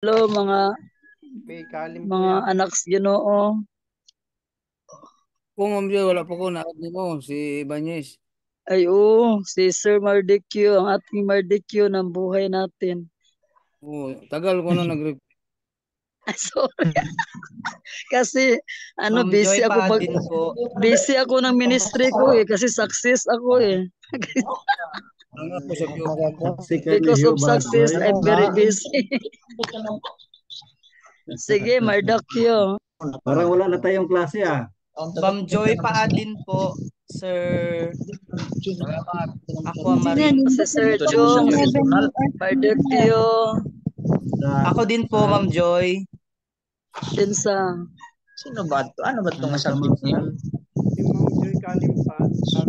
Hello Kalim po mga yan. anak sa Ginoo. Kung Ma'am Joy, wala pa ko naabot mo si Ibanez. Ay si Sir Mardikyo, ang ating Mardikyo ng buhay natin. Tagal ko na Ay, sorry. Kasi Ma'am busy Joy ako pa din po. busy ako ng ministry ko kasi success ako Because of success, I'm very busy. Sige, Mardikyo. Parang wala na tayong klase Ma'am Joy pa din po, Sir. Ako Marie. Si Sir Jong, Mardikyo, Ako din po, Ma'am Joy. Kinsa. Sino ba ito? Ano ba itong subject niyo? Si Ma'am Joy Kalim pa.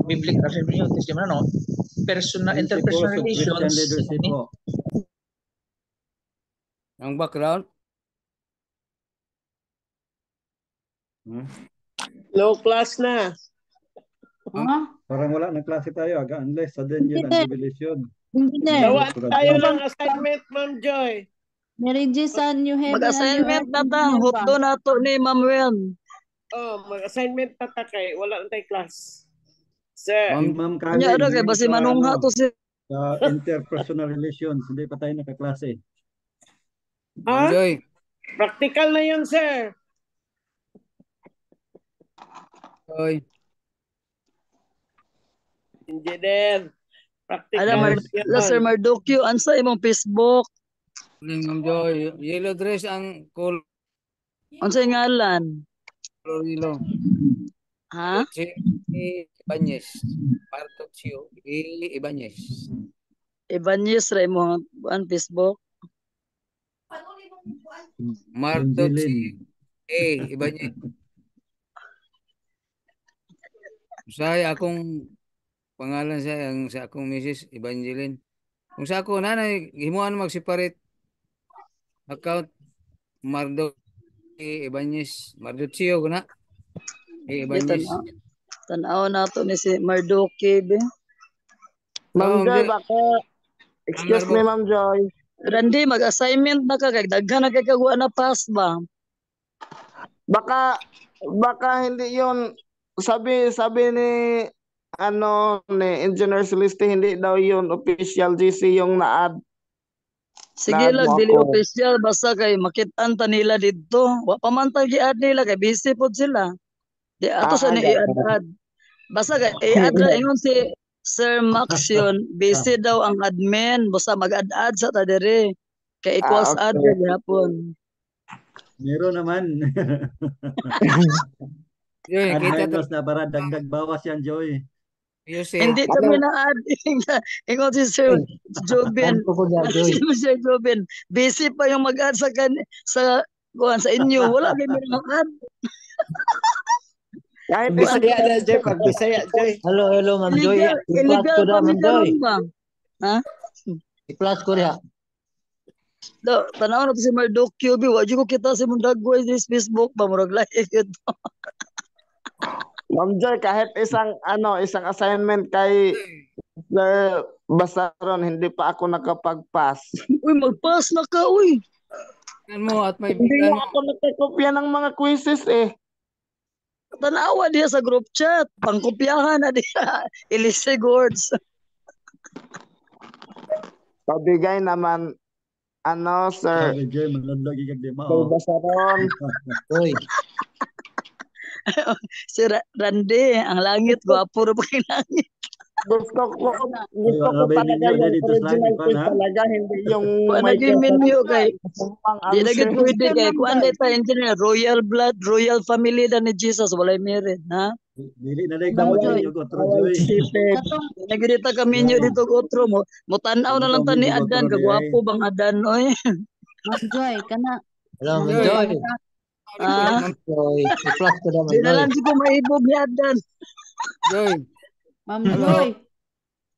Biblical testimony, no? Personal, interpersonal relations. leadership po. ang background. Low class na. Parang wala na klase tayo unless sudden yun ang revelation. Gawa tayo ng assignment, Ma'am Joy. Niregisan New Heaven. Mag-assignment na ta. Huto na to ni Ma'am Wen. Mag-assignment na ta kay wala na tayo class. Sir. Ma'am Kanya kay basi manungha to si interpersonal relations, hindi pa tayo nakaklase. Ma'am Joy. Practical na yun, sir. Joy. Engineer. Practical. Sir Mardukyo, ansa imong Facebook? Ma'am Joy. Yellow dress ang color Ansa ngalan? yellow. Ha? Si Ibanez. Martocio Ibanez. Ibanez ra imong Facebook. Martocio Ibanez. Saya akong pangalan sa akong Mrs. Evangeline. Kung sa ako nanay himuan mag-separate account Mardo Ibanez, Mardocio na. Ibanez. Tanaw na to ni si Mardoke be. Ma'am Joy, baka excuse me, Ma'am Joy. Randy, mag-assignment na ka kay daghan na kay kagwa na pass ba? Baka hindi yun sabi ni ni Engineer Celeste, hindi daw yun official GC yung na-add. Sige lang, dili official basta kay makitaan ta nila dito. Wa pa man ta gi-add nila kay busy pod sila. Di ato sa ni i-add. Basta kay i-add ra ingon si Sir Max yun, busy daw ang admin, basta mag-add sa ta dire. Kay equals add gihapon. Meron naman. Joy, kita na para dagdag bawas yan, Joy. Hindi kami na-add. Ingon si Sir Jobin. Sir Jobin, busy pa yung mag-add sa inyo. Wala kami na-add. Kahit Bisaya na, Joy. Pag Bisaya, Joy. Hello, Ma'am Joy. Illegal pa mi karon ba? Ha? I-plus ko rin. Tanaw na to si Mardukyo bi, wa ko kita si Mundagway sa Facebook ba murag live ito. Ma'am Joy, kahit isang assignment kay Basaron, hindi pa ako nakapag-pass. Uy, mag-pass na ka, uy. mo at may hindi na ako nakakopya ng mga quizzes Tanawa diya sa group chat. Pangkopyahan na diya. Elise Gords. Pabigay naman, sir. Kay Basaron. Uy. Si Randy, ang langit, gwapo rin pa langit. Gusto ko talaga yung original quiz talaga, hindi yung naging menu kay di naging pwede kay kuan data engineer royal blood, royal family na ni Jesus walay merit, ha? Dili na dai ka mo otro Joy. Nagirita ka menu dito otro mo tan-aw na lang tani Adan, kagwapo bang Adan oy. Ma'am Joy, kana. Hello, Ma'am Joy. Joy. I-plus ko daw, Di na lang ko maibog ni Adan. Joy. Ma'am Joy.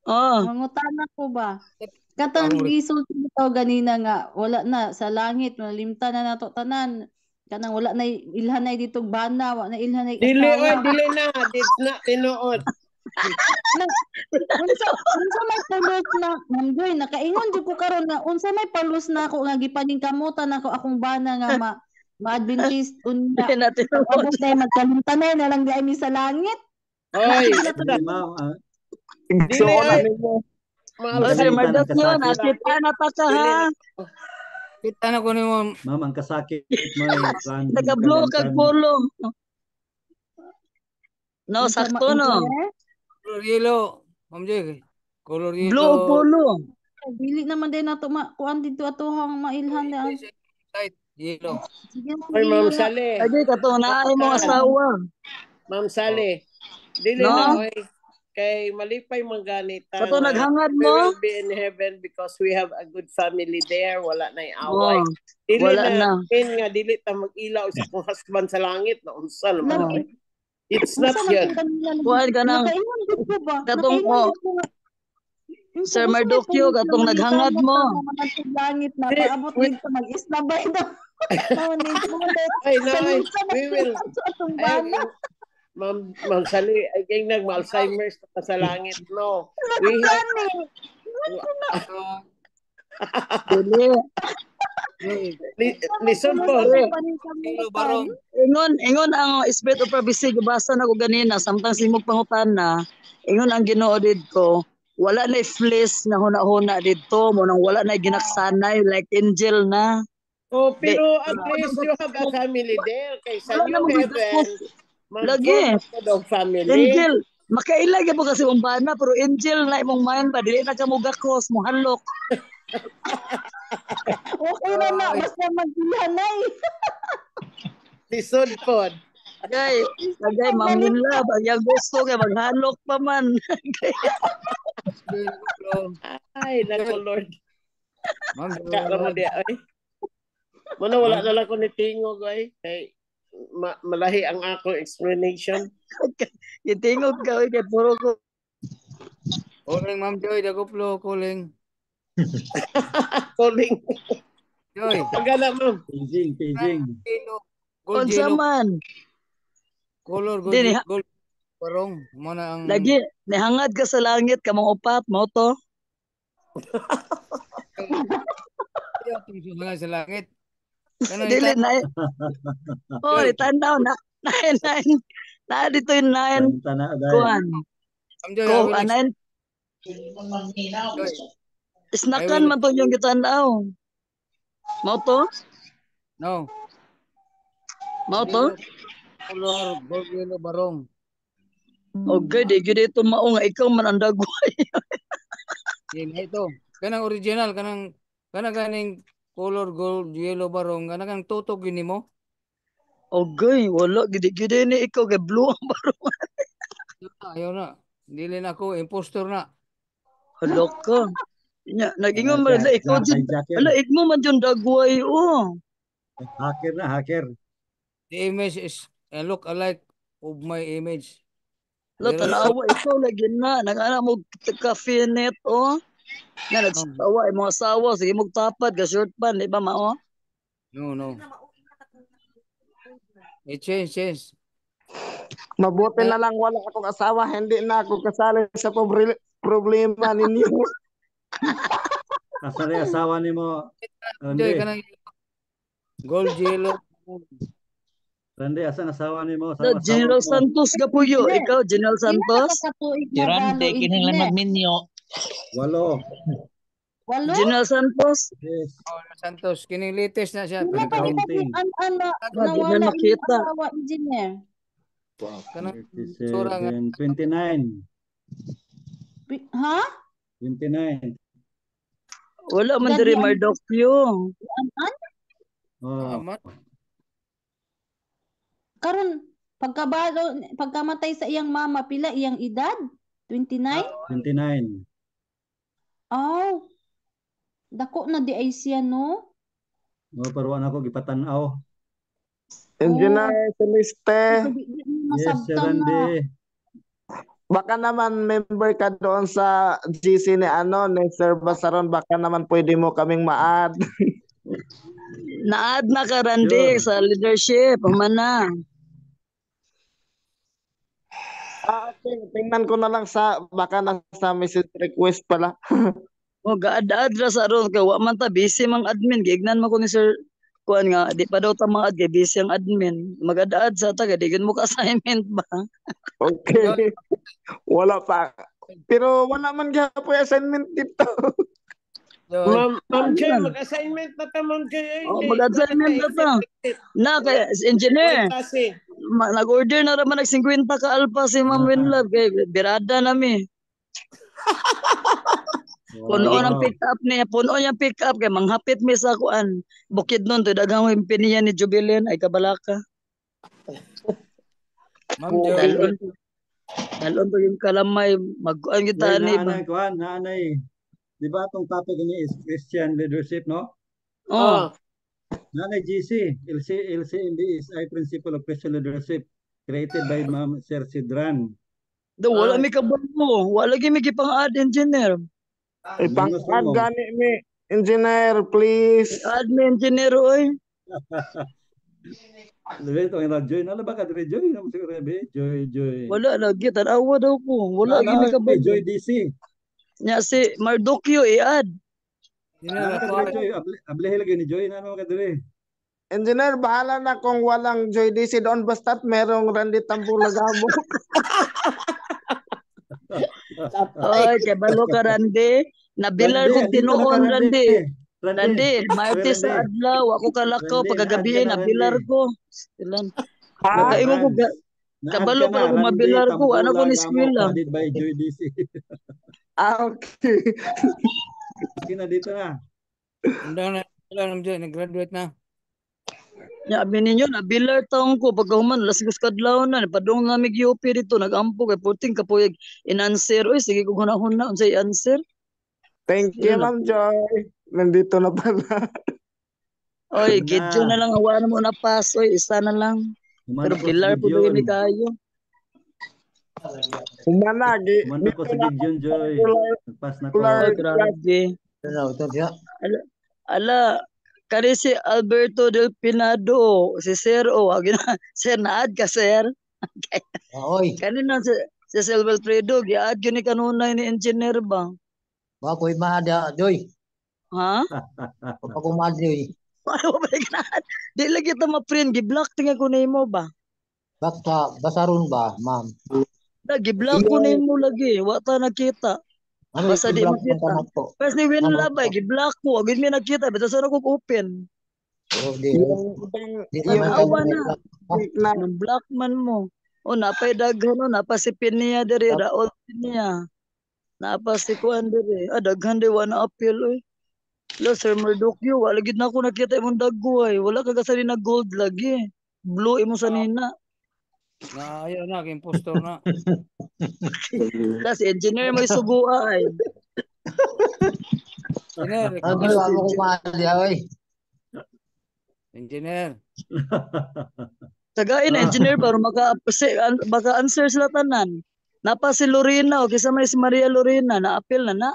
Oh. Mangutana ko ba? Katong gisulti bitaw ganina nga wala na sa langit, malimta na nato tanan. Kanang wala na ilhan na dito bana, wala na ilhan na dili na, it's not tinuod. Unsa may pulos na Ma'am Joy, nakaingon jud ko karon nga unsa may palos na ako nga gipaningkamutan ako akong bana nga ma-Adventist unya. Natin Abot na magkalimtanay na lang di ay mi sa langit. Oy, Hindi, ma'am. dili ay. O Sir Mardok nyo, nakita na pa ka ha. Kita na ko ni mo. Ma'am, ang kasakit mo ay Naka-blue kag polo. No, Unsa sakto no. Color yellow. Ma'am Joy. Color Blue yellow. polo. Dili naman din nato kuan dito atohang mailhan na. Light yellow. Sige na. Oy, Ma'am dili na. Sally. Adi kato na imong asawa. Ma'am Sally. Dili No? na, oy. Kay malipay man ganita. Kato nga naghangad we mo? will be in heaven because we have a good family there. Wala na away. Oh, Dili wala na. na. Nga dili ta mag-ilaw sa kong husband sa langit na unsa naman. Oh. It's not Unsa yet. man kanila Kuhaan ka ng nakaingon jud ko ba? katong Nakaingon oh, jud ko nga. Sir Mardukyo, katong naghangad mo. Sa langit na paabot dito mag-islabay daw. Ay, no, ay, we will. Atong Ay, bana. Ma'am Sally, ay kay nag-Alzheimer's na sa langit, no. We have, Dili. listen po. Yellow barong. Ingon ang Spirit of Prophecy gibasa na ko ganina samtang simog pangutan na. Ingon ang Ginoo didto. Wala na flesh na huna-huna didto mo nang wala na ginaksanay like angel na. Oh, pero at least you have a family there. Kay sa Wala na new mo heaven, Lagi. mag-form family. Angel, makailag po kasi umbana pero angel na imong mind ba dili na ka mo gakos mo halok. Okay na na, basta magdihanay. Listen po. Gay, mamula ba yang gusto kay maghalok pa man. Ay, nako Lord. Ma'am Kara mo di ay. Muna wala na lang ko ni tingog ay. Kay malahi ang ako explanation. Gitingog ka kay puro ko. Kuling Ma'am Joy, daguplo kuling. Calling. Joy. Pagana mo. Paging. Yellow. Gold Unsa yellow. man. Color gold. Dili, Gold barong. Mana ang Lagi nihangad ka sa langit kamong upat mo to. Tingnan sa langit. Kanang Dili ita- na. Oh, tanaw na. Na dito yung nine Tana dahil. kuan. Ma'am Joy, I Ko will anan Joy. snakan man to yung gitanaw. Mo to? No. Mo to? Color gold yellow barong. Okay, di gyud ito mao nga ikaw man ang dagway. Yan ito. Kanang original kanang ganing color gold yellow barong kanang tutok yun mo. Okay, wala gid ni ikaw kay blue ang baro. Ayaw na. Dili na ako impostor na. Halok ka. Nya nagingon man na ikaw jud. Ala igmo man jud dagway oh. Hacker na, hacker. The image is look alike of my image. Ala tanawa ikaw lagi na nangana mo cafe net oh. Nga nagsawa ay mga asawa sige mo tapad ka short pan di ba mao? No. Change. Mabuti na lang wala akong asawa, hindi na ako kasali sa problema ninyo. Kasari asawa ni mo. Joy Randy, kanang gold yellow. Randy, asan asawa ni mo? Sa General Santos gapuyo, ikaw General Santos? Tirante, kining lang magminyo. Walo. Walo? General Santos? Yes. Santos kining latest na siya. Wala pa Kanang kita Di man makita. asawa engineer. kanang sura nga 29. Ha? 29. Wala man diri Mardokyo. Oh. amat. Karon pagkamatay sa iyang mama, pila iyang edad? 29? 29. Oh. Dako na di ay siya, no? Oh, pero wala ako gipatanaw. Engineer Celeste, Yes, Sir Randy. baka naman member ka doon sa GC ni ni Sir Basaron, baka naman pwede mo kaming ma-add. Naad na ka Randy sa leadership, humana. Tingnan ko na lang baka nasa message request pala. O gaad-ad ra sa ron kay wa man ta busy mang admin giignan man ko ni Sir kuan nga di pa daw ta mga ad kay busy ang admin. Magadaad sa ta kay di gyud mo ka assignment ba. Okay. Wala pa. Pero wala man gyapon assignment dito. Ma'am Joy, mag-assignment na ta, Ma'am Joy. Oh, mag-assignment na ta. Na kay engineer. Nag-order na raman nag 50 ka alpha si Ma'am Winlove kay birada nami. Puno ng pick up niya, puno niyang pick up kay manghapit mi sa kuan. Bukid nun to daghang impiniya ni Jubilin ay kabalaka. Ma'am Joy. Dalon to yung kalamay mag-kuan kita ni ba. Nanay. Di ba itong topic niya is Christian leadership, no? Oh. Nanay GC, LCMD is a principle of Christian leadership created by Ma'am Sir Sidran. Wala mi kabalo, wala gi mi gipang-add engineer. Pang-add gani mi engineer, please. Add mi engineer oy. Labi ito nga Joy, nala ba ka dire Joy? Naman siguro Joy. Wala lagi tanawa daw ko. Wala gi mi kabalo. Joy DC. Nya si Mardukyo i-add. Joy, ableh lagi ni Joy na ka dire. Engineer, bahala na kung walang Joy DC doon basta't merong Randy Tambulagamo. Oy, kay balo ka Randy. Nabilar ko tinuon Randy. Randy, Martes sa adlaw, ako kalakaw pagkagabi nabilar ko. Ilan. Nakaingon ko kabalo pa ako mabilar ko, ano ko ni eskwela. By Joy DC. Okay. Kina dito na. Nag-graduate na. Ya abi ninyo nabilar taong ko pagkahuman lasgus kadlaw na padung na mig UP dito nagampo kay puting kapuyag in-answer oy sige ko hunahuna unsay answer. Thank you, Ma'am Joy. Nandito na pala. Oy, gidyo na lang awan mo na pass oy, isa na lang. Pero pilar po ni kayo. Humanagi. Manda ko sa Gideon Joy. Nagpas na ko. Grabe. Ala, kani si Alberto Del Pinado, si Sir O, Sir naad ka Sir. Oy. Kanina si Silver Fredo, giad gyud ni kanunay ni engineer ba? Ba ko'y mahada, Joy. Ha? Ako mahada, Joy. Ano ba ganahan? Di lagi ta ma-friend, gi-block tinga ko nimo ba? Basta basaron ba, ma'am? Gi-block ko nimo lagi, wa ta nakita. Ano Basta di i-block makita. man ko? First ni Winlove ay gi-block ko, agad mi nakita, basta sa ko open. Oh, di. Awa na. Nang block man mo. O napay daghan no, napa si Pinia diri Raul Pinia. Napa si Kuan diri. Daghan di wa na appeal oy. Lo Sir Mardukyo, wala gid na ako nakita imong dagway. Wala ka kasali na gold lagi. Blue imo sa nina. Na ayaw na, impostor na. Tas engineer mo isugua ay. Engineer, Ako ko mahada, oy. Engineer. Tagain engineer para maka answer sila tanan. Napa si Lorena o kisa may si Maria Lorena na appeal na na.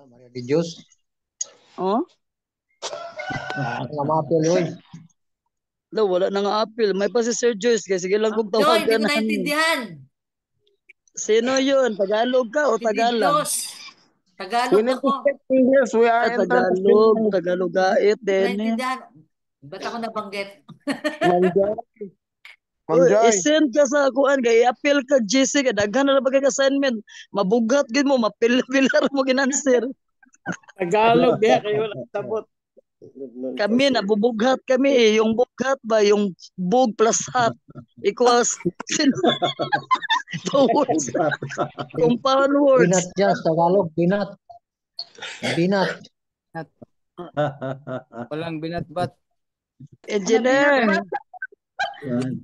Maria de Dios. Oh? Nga ma-appeal, oy. Wala na nga appeal. May pa si Sir Joyce kaya sige lang kong Joy, tawagan. hindi ko naintindihan. Sino yun? Tagalog ka o Tagalang? Tagalog ako. Yes, we are Tagalog gait din. Naintindihan. Ba't ako nabanggit? I-send ka sa kuan kay i-appeal ka GC ka daghan na ba kay assignment mabugat gid mo mapil-pilar mo ginanswer. Tagalog diha kayo wala sabot. Kami nabubughat kami yung bughat ba yung bug plus hat equals the words compound words. Binat just Tagalog, binat. Binat. Walang binatbat. Engineer.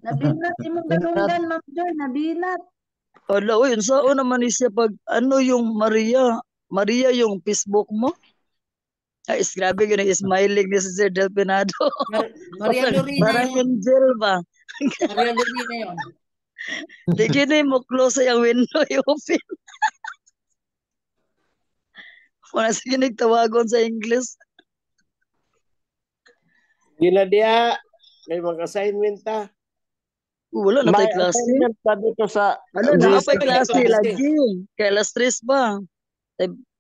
Nabinat imong galunggan, Ma'am Joy, nabinat. Wala, yun saan naman siya pag ano yung Maria yung Facebook mo? Ay, grabe yun ang smiling ni Sir Del Pinado. Maria Lorena Parang yun. angel ba? Maria Lorena yun. Di gini mo close yung window i-open. Wala sige nagtawagon sa English. Gila diha may mag-assignment ta. Wala na May tayo klase. attendance pa dito sa Ano na GC. pa klase lagi. Kaya alas 3 ba?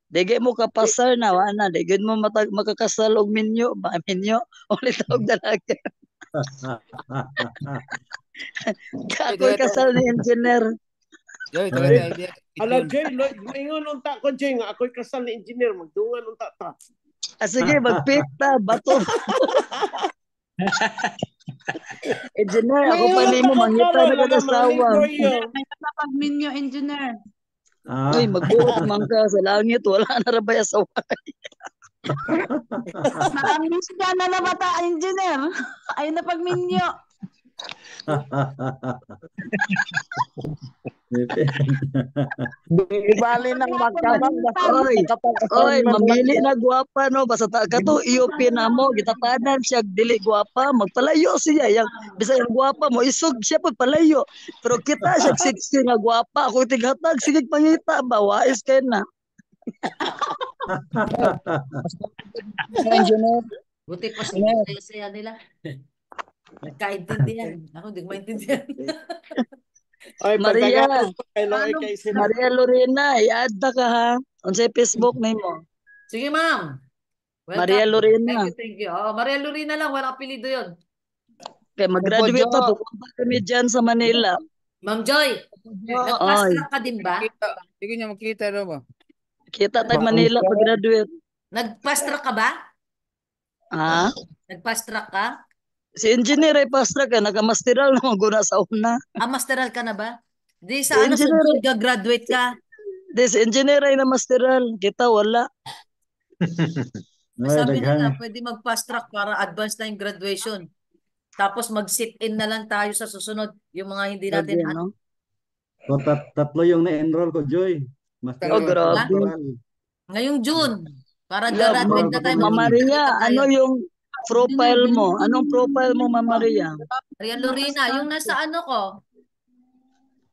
Dege mo kapasar na, wala. Dege mo makakasal og minyo. Ba, minyo? Ulit og dalaga. Ako'y kasal ni engineer. Joy, tagay idea. Ala, Joy, ingon unta ko, Joy, nga ako'y kasal ni engineer, magdungan unta ta. Sige, magpita. Bato. Engineer, ako pa ni mo. Mangita na kagasawa. May nakapag-minyo, engineer. Uy, magbuot man ka sa langit. Wala na rabay asaway. Maamis ka na na bata, engineer. Ay napag-minyo. Di bali nang magkamag. Oy, mamili na gwapa no. Basta ka to, iupi na mo. Gitapanan siya, dili gwapa. Magpalayo siya. Yang, bisa yung gwapa mo, isog siya pagpalayo. Pero kita siya, sexy nga gwapa. Ako tighatag, sige pangita ba? Wais kayo na. Engineer. Buti pa saya nila. Nagkaintindihan. Ako, hindi ko maintindihan. Ay, Maria, Maria Maria Lorena, i-add na ka ha. Unsay Facebook name mo? Sige, ma'am. Welcome. Maria Lorena. Thank you. Oh, Maria Lorena lang, walang apelido yun. Kaya mag-graduate na, pupunta kami dyan sa Manila. Ma'am Joy, nag-fast track ka din ba? Sige niya makita daw ba? Kita tayo Manila pag-graduate. Nag-fast track ka ba? Ha? Nag-fast track ka? Si engineer ay pastra ka, nagamasteral na maguna sa una. Masteral ka na ba? Di Si sa ano, sa engineer- Jud graduate ka. Si engineer ay na masteral. Kita wala. Sabi nila, pwede mag-fast track para advance na yung graduation. Tapos mag-sit-in na lang tayo sa susunod. Yung mga hindi natin, Grabe, no? So, tatlo yung na-enroll ko, Joy. Master Oh, of grabe. Pastoral. ngayong June, para Yeah, graduate na tayo. Mama magkikita Maria, tayo. ano yung profile mo? Anong profile mo, Mama Maria? Maria Lorena, yung nasa ano ko,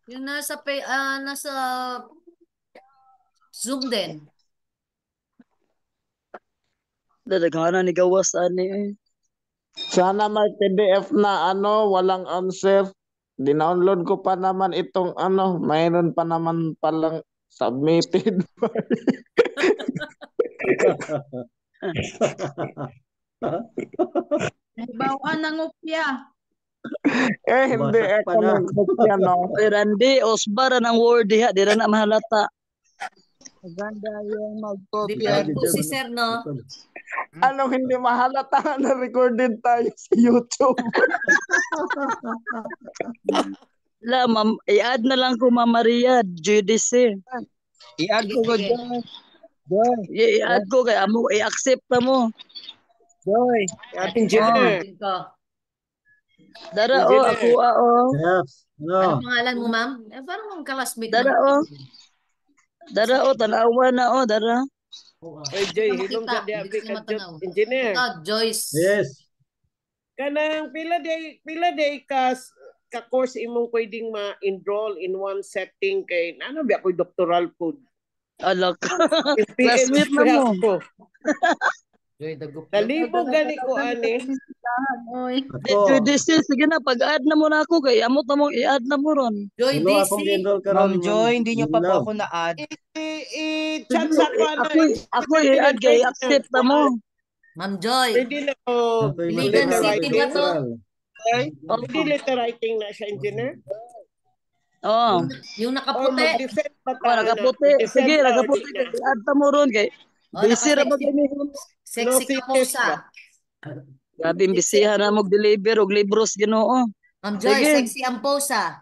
yung nasa Zoom din. Dadaghanan ni gawas ani eh. Sana may PDF na walang answer. Dinownload ko pa naman itong mayroon pa naman palang submitted. Bawaan ng upya. Hindi Basak pa ako na. nagkopya, no. Oy, Randy, osbara ng word diha, di na mahalata. Maganda yung Di mag-copy. pa po si Sir, no? Hindi mahalata na recorded tayo sa YouTube. La, ma'am, i-add na lang ko Mama Maria, GDC. I-add ko ko, Sige. Joy. Joy. I-add ko kay amo, i-accept na mo. Joy. Engineer. Ito. Dara Engineer. ako Yes. Ano No. pangalan mo, ma'am? Parang mong classmate Dara mo. Dara tanawa na dara. Ay, Joy, Hindi hilong kita, ka di hindi ko ka matanaw. engineer. Ito, Joyce. Yes. Kanang pila day ka course imong pwedeng ma-enroll in one setting kay ano ba ako'y doctoral food. Alak. Classmate na mo. Joy, dagup. Nalibog gani ko ani. Oy. Ako. GDC, sige na, pag-add na mo na ako kay amot na mong i-add na mo ron. Joy, Hello, akong DC. enroll ka Ma'am ron, Joy, hindi nyo pa po Love. ako na-add. I-chat sa ko ano. Ako i-add kay accept na mo. Ma'am Joy. Pwede na ko. Ako yung Iligan letter City writing. ba to? Pwede letter writing na siya engineer. Oh. Yung Or nakaputi. mag-defend pa Oh, nakaputi. Sige, nakaputi kay i-add na mo ron kay. Oh, Busy ra ba naka-sexy. kini? Sexy ka po sa. Grabe imbisihan na mo deliver og libros Ginoo. Ma'am Joy, Sige. sexy ang pose ah.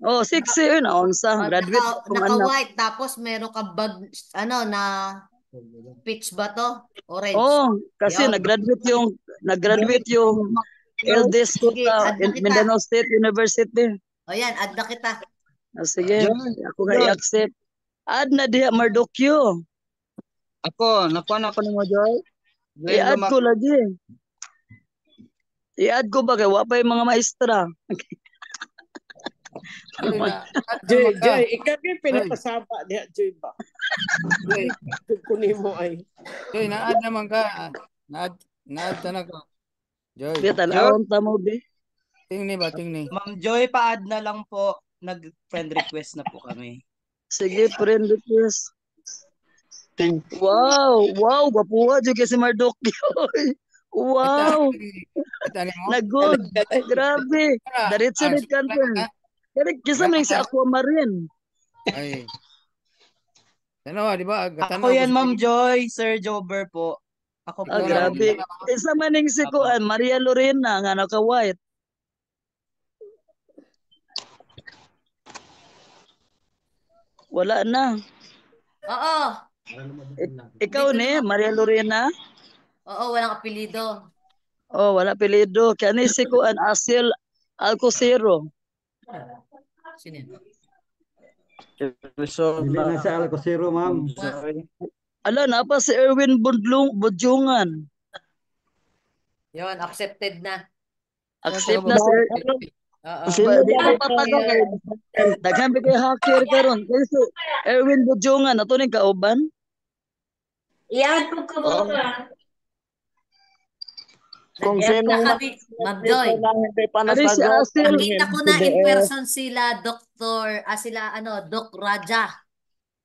Oh, 6 na unsa. Graduate kung anak. Naka-white tapos meron ka bag na peach ba to? Orange. Oh, kasi Yan. nag-graduate yung eldest ko Sige, sa add na kita. Mindanao State University. O yan, add na kita. Sige, ako nga i-accept. Add na diha Mardukyo. Ako, nakuha ako ni mo, Joy. I-add ko lagi. I-add ko ba kay wapay mga maestra. Joy na. Joy, ikaw yung pinapasaba diha Joy ba? Joy, Kunin mo ay. Joy, na-add naman ka. Na-add na ko. Joy. Di tanawon ta mo be. Tingni ba, tingni. Ma'am Joy, pa-add na lang po. Nag-friend request na po kami. Sige, friend request. Wow, wow, gwapuha jud kay si Mardukyo. Wow, Kita ni mo? nagod. Grabe. Diretso Ay, rin confirm. Kaya kisa man yung si Aquamarine. Ay. Tanawa, di ba? Ako yan, Ma'am Joy. Sir Jober po. Ako po Ah, Ikaw yan. lang. grabe. Isa man yung si Kuan, Maria Lorena, nga naka-white. Wala na. Oo. Ikaw ni, Maria Lorena? Oo, walang apelido. Oh, wala apelyido. Kaya ni si Kuan, Asil Alcosero. Sino yun? Dili na sa Alcosero, ma'am. Ala, na pa si Erwin Budjungan. Yun, accepted na. Accept na si Erwin. Oo. Di ko patago kay daghan ba kay hacker karon. Kasi Erwin Budjungan ato ning kauban. I-add ko ka Oo. ba? Kung Nag-add sino na kami, Ma'am Joy. hindi pa Ari si nasagot. Asil. Nakita ko na in person sila, Doc Raja.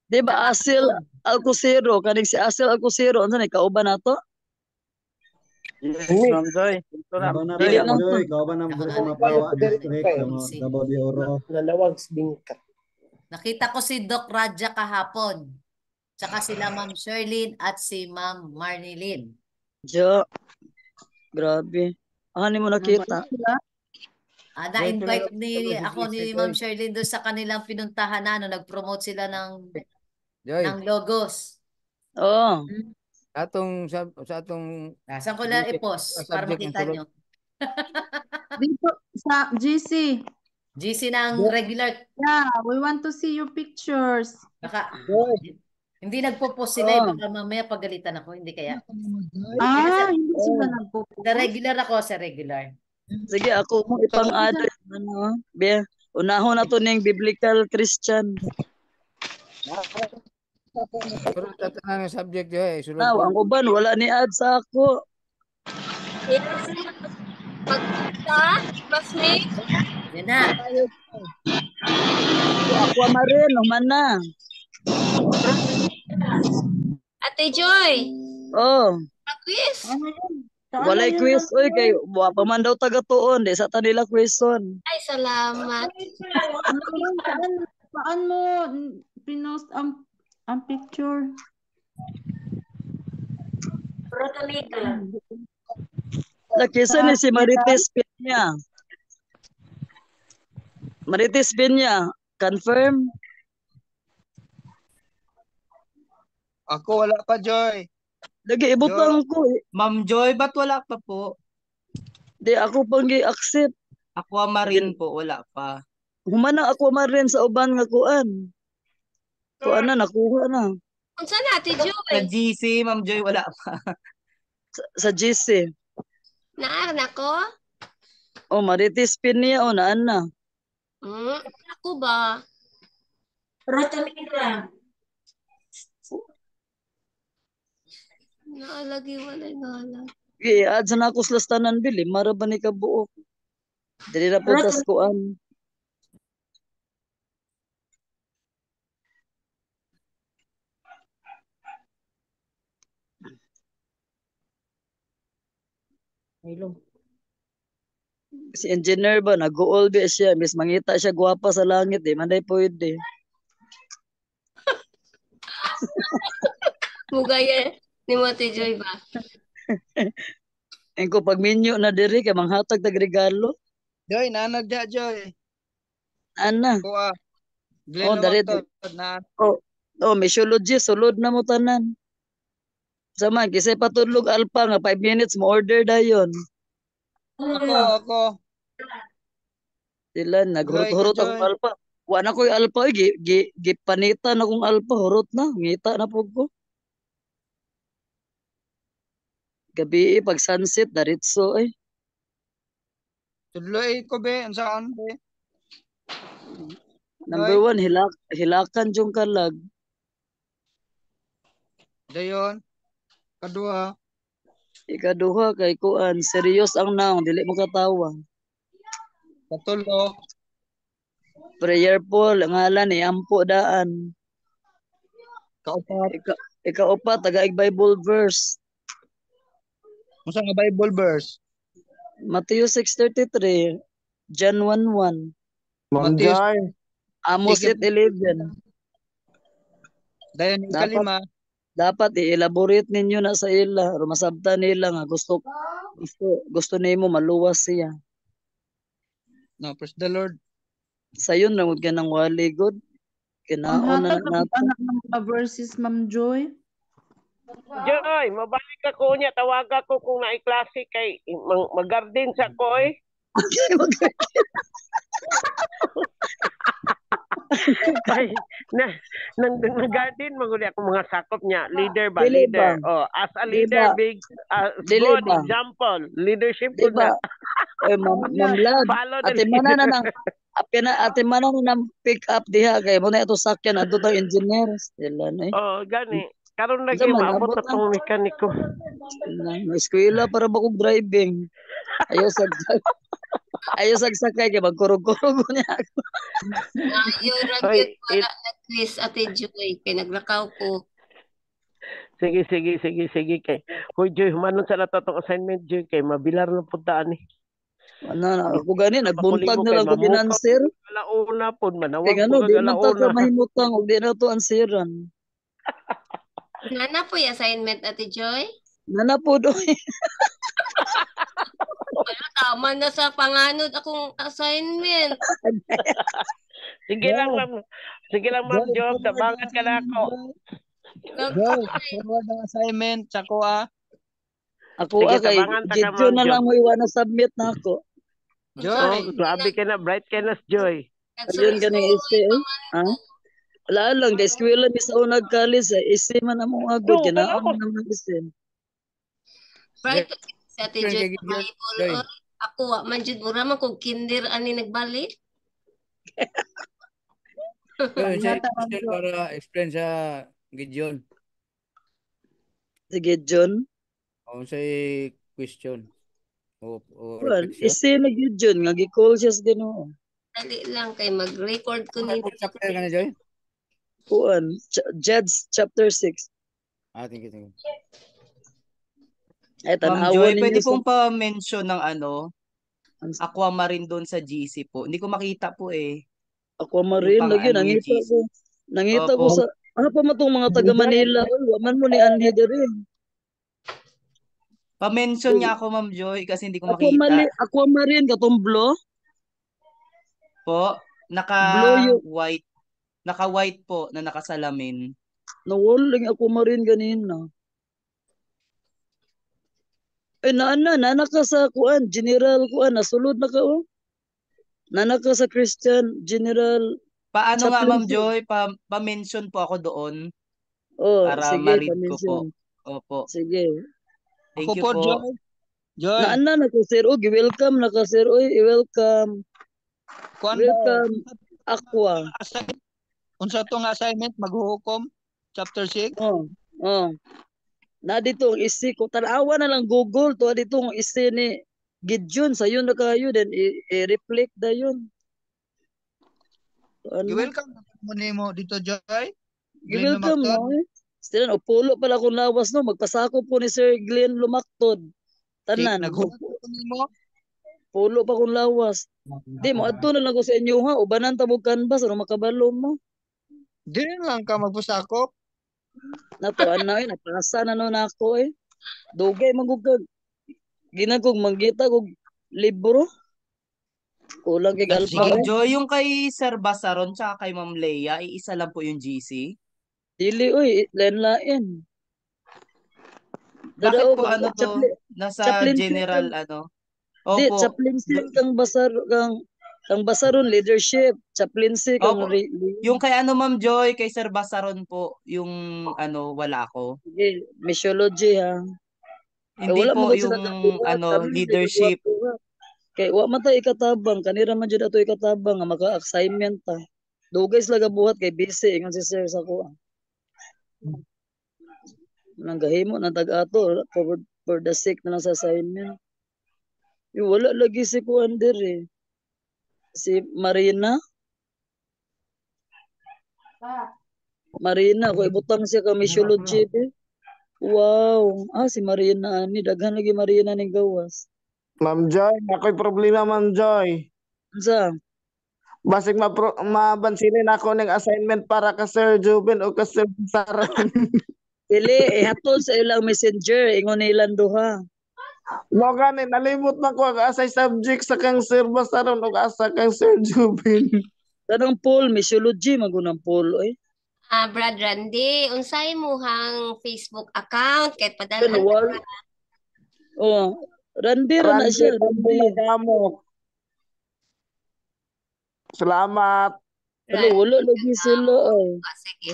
Di ba Asil Alcosero kaning si Asil Alcosero unsa ni kauban nato? Yes, Ma'am Joy. Ito na. Kauban na Dili tayo, lang Ma'am Joy. to. Kauban na mo sa Mapawa District sa Easy. Davao de Oro. Nakita ko si Doc Raja kahapon. Tsaka sila Ma'am Sherlyn at si Ma'am Marnilyn. Jo. Grabe. Ano mo nakita? Na-invite ako ni Ma'am Sherlyn doon sa kanilang pinuntahan na nag-promote sila ng logos. Oo. Sa atong Saan ko lang i-post para subject makita ng sulod. nyo. Dito sa GC. GC ng regular. Yeah, we want to see your pictures. Hindi nagpo-post sila. Baka mamaya pagalitan ako. Hindi kaya. Hindi sila nagpo-post. Sa regular ako, sa regular. Sige, ako mo ipang-add ano, be. Unahon na to ning biblical Christian. Pero tatanang ng subject Joy. Sulod Now, ko. ang uban wala ni add sa ako. Pagkita, classmate. Yan na. Aquamarine, human na. Ate Joy, Oh, quiz. walay quiz oy kay wa pa man daw taga tuon di sa tanila question. Ay, salamat. Saan mo pinost ang picture? Rotaliga. Nakisa ni si Marites Pinya. Marites Pinya, confirm? Ako wala pa, Joy. Lagi ibutang ko. Ma'am Joy, ba't wala pa po? Di ako pang gi-accept. Aquamarine po, wala pa. Human na Aquamarine sa uban nga kuan. Kuan na nakuha na. Unsa na, Ate Joy? Sa GC, Ma'am Joy, wala pa. Sa GC. Naanak ko? Oh, Marites Pinya o naan na. Ako ba? Rotaliga. Naalagi, walay naalagi. I-add sa nakos lastanan bili, mara ba ni kabuok? Dili na po tas kuan. Si engineer ba, nag-goal ba siya, mis mangita siya gwapa sa langit, di manday pwede. Mugaya ni mo, Ate Joy ba? Ang ko pag minyo na diri kay manghatag tag regalo. Joy, nanagda, Joy. Ana. Kuha. Oh, dari. Oh, misiology sulod na mo tanan. Sama kisay patulog alpa nga 5 minutes mo order dayon. Ako. Sila naghurot-hurot Joy, akong alpa. Wa na ko'y alpa, gipanitan akong alpa, hurot na, ngita na po ko. Gabi pag sunset, daritso eh. Tudloy ko be, ang saan be? Number 1, hilakan yung kalag. Dayon. Kadua. Ikaduha kay kuan, serious ang naong, dili mo katawa. Katulo. Prayerful, ngalan ni Ampo Daan. Kaupat. Ikaupat, tagaig Bible verse. Unsa nga Bible verse? Matthew 6:33, John 1:1, Ma'am Matthew. Joy, Amos Sige. 8:11. Dayon yung Dapat kalima. dapat i-elaborate ninyo na sa ila, o masabtan nila nga gusto nimo maluwas siya. No, praise the Lord. Sayon ra gud kanang wali good. Kinaon na Panghatag ang nato. anak ng mga verses, Ma'am Joy. Joy, mabalik ako niya. Tawaga ko kung naiklase kay mag-garden sa ko eh. Kay nag-garden maguli ako mga sakop niya. Leader ba? Dili Leader. ba? Oh, as a Di leader, ba? big Dili good ba? example. Leadership Di ko ba? na. Ma'am Lad, Follow the ate mana na leader. nang ate mana na nang pick up diha kay mo na ito sakyan adto tang engineer. Sila na eh. Oh, gani. Karon lagi Unsa man maabot abot na tong mekaniko. na eskwela para ba kog driving. Ayaw sagsakay kay magkurog-kurog niya ako. Ayaw ra Hoy, gyud wala na Chris Ate Joy kay naglakaw ko. sige kay. Hoy Joy, humanon sa nato tong assignment Joy kay mabilar na puntaan ni. Ano ako gani nagbuntag Pakulimo na kay lang ko mamukaw ginanswer. alauna pod Kay manawag gano ko di kag man ta ka alauna. mahimutang og di na to ansiran. Nana po yung assignment Ate Joy? Nana po do. Wala, tama na sa panganod akong assignment. Sige lang ma'am. Sige lang ma'am Joy, Job, forward tabangan ang ka na ako. Joy, forward ang assignment sa kuha. Ako Sige, kay tabangan ta ka Gidyo ma'am na lang Job. mo iwan na submit na ako. Joy. Oh, grabe ka na, bright ka na Joy. Ayun ganing isi eh. Ha? Wala lang kay eskwela mi sa unag college isi man amo agod Yo, wala kinaon ko. naman isin. Right, si Ate Friend Joy, kay Gideon. Bible, Joy. or ako, wa man jud mura man kog kinder ani nagbalik. Joy, sa Panghatag ang question para explain sa Gideon. Sige John. O sa question. O Kuan reflection. isi na gyud John nga gi-call siya sa Ginoo. Dali lang kay mag-record ko ni Bible chapter ka na, Joy? Kuan Judge chapter 6. Thank you. Ay Ma'am tanawa Joy, ninyo pwede sa pong pa-mention ng Aquamarine doon sa GC po. Hindi ko makita po eh. Aquamarine Yung lagi pang yung nangita GC. ko. Nangita ko Opo. sa pa matong mga taga Manila oy wa man mo ni Andy diri. Pa-mention niya ako Ma'am Joy kasi hindi ko makita. Aquamarine katong blue. Po, Blue yung naka-white. Naka-white po na nakasalamin. nawala yung Aquamarine ganina. Ay nana ka sa kuan General kuan nasulod na ka oh. Nana ka sa Christian General Paano nga Chaplain Ma'am Sir. Joy, pa-mention po ako doon Oh, para sige ma-read ko po. pa-mention. Opo. Sige. Thank Ako you po, po. Joy. Joy. Naana na ka sir og welcome na ka sir oy welcome. Kuan ba? Welcome Aqua. Unsa tong assignment maghuhukom? Chapter 6? Oh. Oh. Na dito ang isi ko tanawa na lang Google to dito ang isi ni Gideon sayo na kayo then i-reflect da yun. Ano? Welcome mo nimo dito, Joy. Glenn Welcome Lumaktod. no. Still pulo pala kung lawas no magpasako po ni Sir Glenn Lumaktod. Tanan. Naghukom ko nimo. Pulo pa kung lawas. Di mo adto na lang ko sa inyo ha ubanan ta mo canvas ano makabalo mo. Dili lang ka magpusakop. Nato ana napasa na no nako eh. Dugay magugag. Ginagog manggita kog libro. Kulang kay Sige. alpha. Ma'am Joy, yung kay Sir Basaron tsaka kay Ma'am Leia, iisa lang po yung GC. Dili oy lain-lain. Bakit Dadaog po ano to? Nasa chaplain general sir. ano? Di Opo. chaplaincy kang basaron leadership, chaplaincy kang Opo. Yung kay ano Ma'am Joy, kay Sir Basaron po, yung ano wala ako. Sige, missiology ha. Hindi wala po man ko yung sila nagbuhat, ano kami may leadership. nagbuhat-buhat. Kay wa man ta ikatabang, kanira man jud ato ikatabang nga maka-assignment ta. Dugay sila gabuhat kay busy ingon si sir sa ko. Nang gahimo na tag-ato for the sake na lang sa assignment. Wala lagi si kuan diri. Si Marina. Marina, ko ibutang siya ka missiology. Wow. Si Marina ani daghan lagi Marina ning gawas. Ma'am Joy, ako'y problema, Ma'am Joy. Unsa? Basig mabansilin ako ng assignment para ka Sir Juben o ka Sir Saron. Dili ihatod sa ilang messenger ingon nilang duha. Mo gani nalimot man ko ang asay subject sa kang Sir Basaron o asa kang Sir Juben. Tanang poll missiology magunang poll oy. Brad Randy, unsay mo hang Facebook account kay Kan padalhan wal. Randy ra na siya, Randy. Salamat. Hello, wala lagi sila ay. Sige.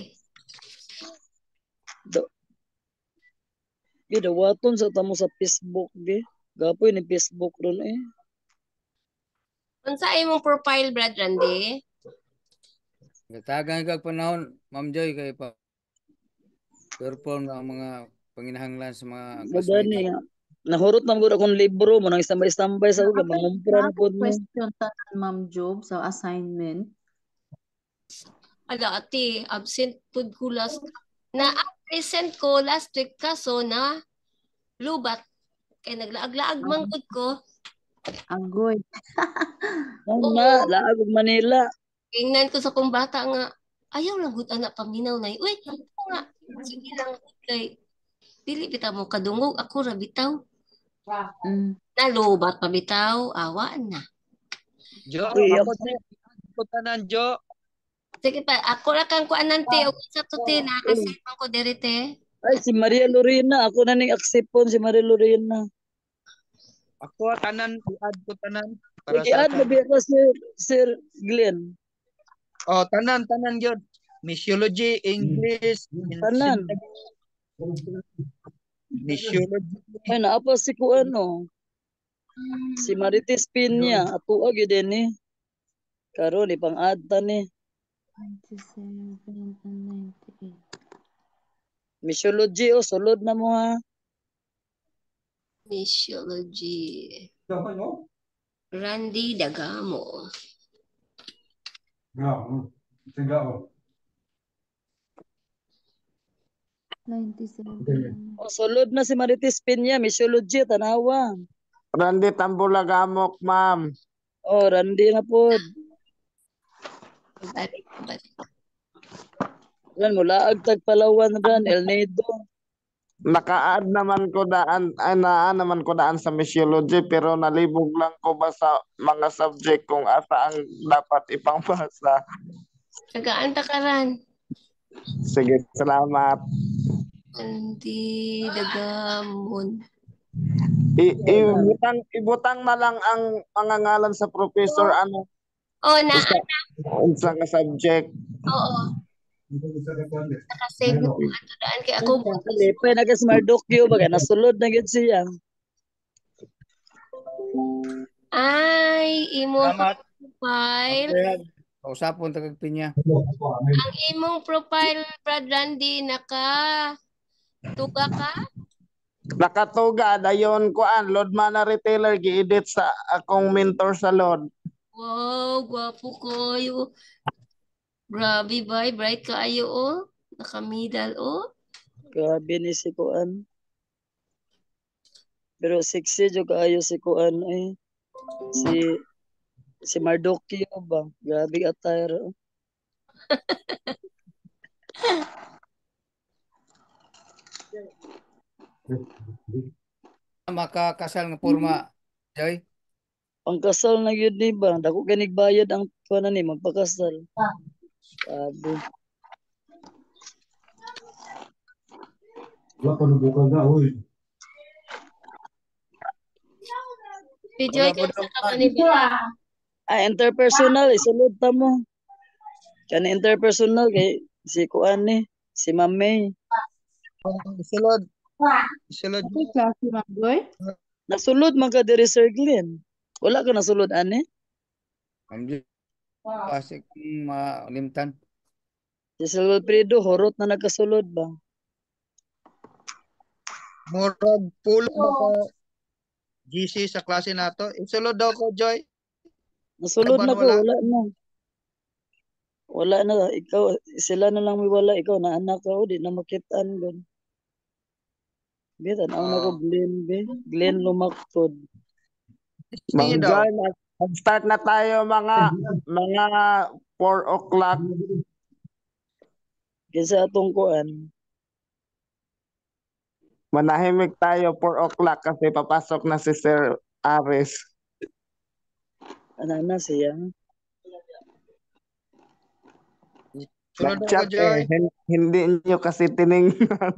Gidawaton sa tamo sa Facebook di. Gapoy ni Facebook ron eh. Unsa imong profile, Brad Randy? Tagang kag panahon, Ma'am Joy, kay pa perform ang mga panginahanglan sa mga Magani classmates. nga. Nahurot na gud akong libro mo nang istambay-istambay sa uga mangumpra na pud mo. Question tanan Ma'am Job sa assignment. Ala ati, absent pud ko last na present ko last week kaso na lubat kay naglaag-laag man gud ko. Agoy. Na, laag og Manila. Tingnan ko sa kong bata nga ayaw lang gud anak paminaw na. Uy, ako nga sige lang kay dili bitaw mo kadungog ako ra bitaw. Nalubat pa bitaw, awa na. Jo, Uy, ako tanan Jo. Sige pa, ako ra kang kuanante og sa tuti na kasi man ko derite. Ay si Maria Lorena, ako na ning aksipon si Maria Lorena. Ako tanan i-add ko tanan para Sige, add sa na ka Sir Glenn. tanan gyud. Missiology, English, Tanan. Missiology. Ay naapa si kuano. Si Marites Pinya, ato gyud din ni. Karon ipang-add ta ni. 97 Missiology sulod na mo ha. Missiology. Randy Dagamo. Sigaw. 97. Sulod na si Marites Pinya, missiology tanawa. Randy Tambulagamok, ma'am. Randy na pod. Lan mula agtag Palawan ran El Nido. Naka-add naman ko daan sa missiology pero nalibog lang ko ba sa mga subject kung asa ang dapat ipangbasa. Tagaan ta karan. Sige, salamat. Randy Dagamon. Ibutang na lang ang pangangalan sa professor Na unsa nga subject. Oo. Nakasave na ato daan kay ako. Lipay na kasi Mardukyo baga nasulod na gid siya. Ay, imo Salamat. profile. Kausapon tagag pinya. Ang imong profile, Brad Randy, tuga ka? Nakatuga dayon kuan Lord Mana Retailer gi-edit sa akong mentor sa Lord. Wow, gwapo kayo. Grabe ba, bright kaayo Nakamidal Grabe ni si kuan. Pero sexy jud kaayo si kuan ay. Si Mardukyo ba? Grabe attire. Makakasal nga porma, Joy. Pangkasal na yun di ba? Dako ganig bayad ang kuan ni magpakasal. Sabi. Joy, sa kamanibila. Interpersonal isulod ta mo. Kani interpersonal kay si kuan ni si Mamay. Sulod. Ano klase Ma'am Joy? Nasulod man ka diri Sir Glenn. Wala ka nasulod ani? Ma'am Joy. Asik malimtan. Si Silvio Alfredo horot na nagkasulod ba? Murag pulo ba ka GC sa klase nato? Isulod daw ko, Joy. Nasulod Laban na ko, wala. wala na. Wala na, ikaw, sila na lang may wala, ikaw na anak ka, di na makitaan gon. Be, tanaw na ko, Glenn, be. Glenn lumaktod. Ma'am Sige daw. Joy, mag-start na tayo mga 4 o'clock. Kinsa atong kuan. Manahimik tayo 4 o'clock kasi papasok na si Sir Aris. Ano na siya? Sunod ako, Nag-chat Joy. hindi nyo kasi tiningnan.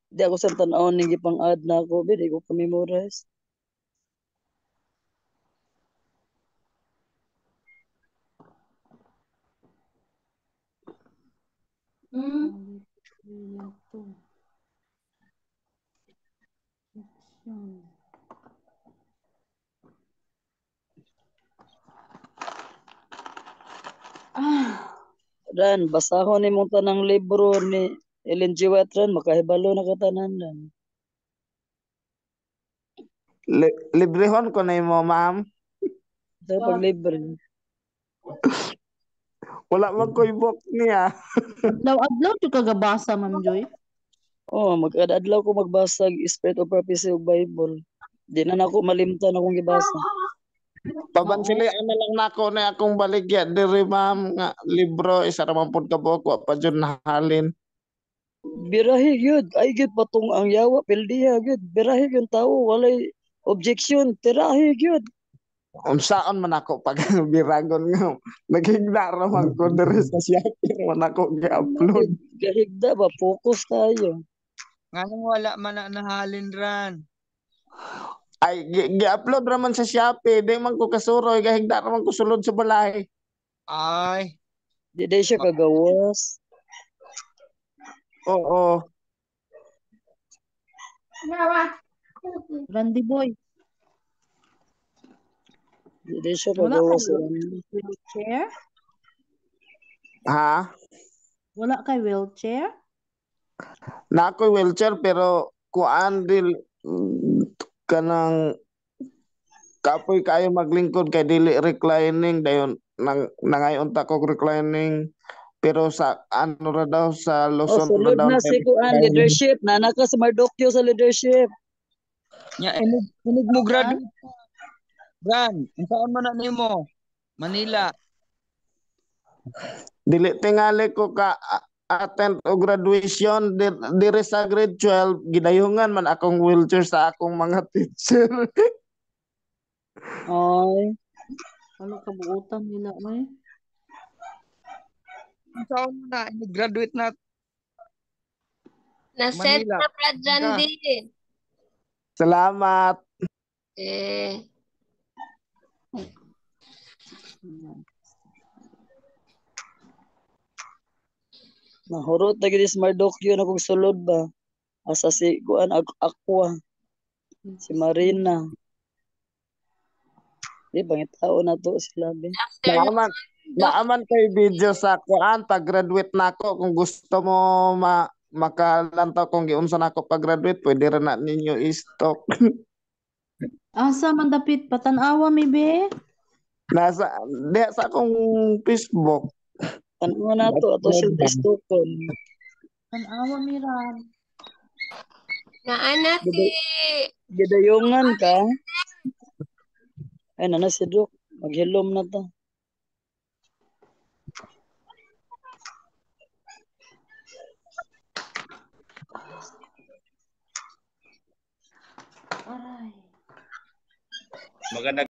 Di ako sa tanawon ning gipang-add na ako, be, di ko ka-memorize. Ran, basahon ni mong tanang libro ni Ellen G. White ran, makahibalo na katanan ran. Librehon ko na mo, ma'am. Sa paglibre. Wala man ko'y book niya. Adlaw-adlaw jud ka gabasa, Ma'am Joy. Oh, mag-adlaw ko magbasa og Spirit of Prophecy ug Bible. Di na nako malimtan akong gibasa. Pabansili na lang nako na akong baligya diri, ma'am, nga libro isa ra man pud ka buok wa pa jud nahalin. Birahi gyud, ay gyud patong ang yawa pildiha gyud. Birahi gyud tawo, walay objection, tirahi gyud. Unsaon man ako pag biragon nga naghigda ra man ko diri sa Shopee man ako gi-upload. Gahigda ba, focus tayo. Nganong wala man na nahalin ran. Ay gi-upload ra man sa Shopee, di man ko kasuroy gahigda ra man ko sulod sa balay. Ay. Di day siya kagawas. Oo. Randy Boy. Di day siya Wala kagawas. kay wheelchair? Ha? Wala kay wheelchair? Na ako'y wheelchair pero kuan dil kanang kapoy kayo maglingkod kay dili reclining dayon nangayon ta ko reclining pero sa ano ra daw sa Oh, Luzon ra sulod daw na si kuan leadership. Nana ka sa Mardukyo sa leadership. Nya inig mo graduate. Ran, unsaon man na nimo? Manila. Dili tingali ko ka attend o graduation diri sa grade 12 gidayungan man akong wheelchair sa akong mga teacher. Ay. Ano kabuutan nila may? Unsaon man na inig graduate na Na-set Manila. na Brad Randy. Salamat. Eh, Nahurot na gid sa Mardukyo na kog sulod ba. Asa si kuan Aqua. Si Marina. Di pangitao na to sila be. Naaman kay video sa kuan pag graduate nako kung gusto mo makalantaw kung giunsa nako pag graduate pwede ra na ninyo i-stock. Asa man dapit patanawa mi be? Nasa diha sa akong Facebook. Ano na to ato siya istokon. Tanawa mi ran. naana si Gidayungan ka. Ay nana si Dok. Maghilom na ta. Aray. Maganda